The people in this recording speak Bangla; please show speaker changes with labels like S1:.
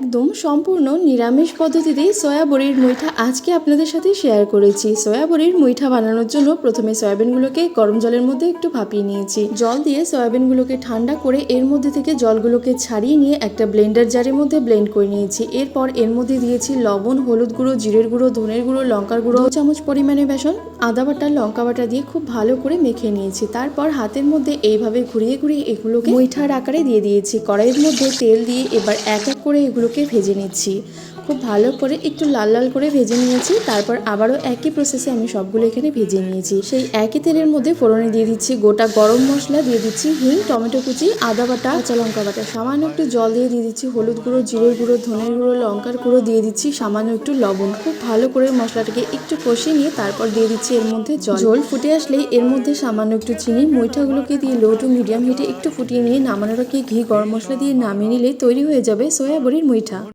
S1: একদম সম্পূর্ণ নিরামিষ পদ্ধতিতেই সয়া বড়ির মুইঠা আজকে আপনাদের সাথে শেয়ার করেছি। সয়া বড়ির মুইঠা বানানোর জন্য প্রথমে সয়াবিনগুলোকে গরম জলের মধ্যে একটু ভাপিয়ে নিয়েছি। জল দিয়ে সয়াবিনগুলোকে ঠান্ডা করে এর মধ্যে থেকে জলগুলোকে ছাড়িয়ে নিয়ে একটা ব্লেন্ডার জারের মধ্যে ব্লেন্ড করে নিয়েছি। এরপর এর মধ্যে দিয়েছি লবণ, হলুদ গুঁড়ো, জিরের গুঁড়ো, ধনের গুঁড়ো, লঙ্কার গুঁড়ো, 2 চামচ পরিমাণে বেসন, আদা বাটা, লঙ্কা বাটা দিয়ে খুব ভালো করে মেখে নিয়েছি। তারপর হাতের মধ্যে এইভাবে ঘুরিয়ে ঘুরিয়ে এগুলোকে মুইঠার আকারে দিয়ে দিয়েছি। কড়াইয়ের মধ্যে তেল দিয়ে এবার এক এক করে এগুলোকে ভেজে নিচ্ছি। খুব ভালো করে একটু লাল লাল করে ভেজে নিয়েছি। তারপর আবারও একই প্রসেসে আমি সবগুলো এখানে ভেজে নিয়েছি। সেই একই তেলের মধ্যে ফোড়নে দিয়ে দিচ্ছি গোটা গরম মশলা, দিয়ে দিচ্ছি হিং, টমেটো কুচি, আদা বাটা, কাঁচা লঙ্কা বাটা, সামান্য একটু জল দিয়ে দিচ্ছি হলুদ গুঁড়ো, জিরের গুঁড়ো, ধনের গুঁড়ো, লঙ্কার গুঁড়ো, দিয়ে দিচ্ছি সামান্য একটু লবণ। খুব ভালো করে মশলাটাকে একটু কষিয়ে নিয়ে তারপর দিয়ে দিচ্ছি এর মধ্যে জল। ঝোল ফুটে আসলেই এর মধ্যে সামান্য একটু চিনি, মুইঠাগুলোকে দিয়ে লো টু মিডিয়াম হিটে একটু ফুটিয়ে নিয়ে নামানোর আগে ঘি, গরম মশলা দিয়ে নামিয়ে নিলে তৈরি হয়ে যাবে সয়া বড়ির মুইঠা।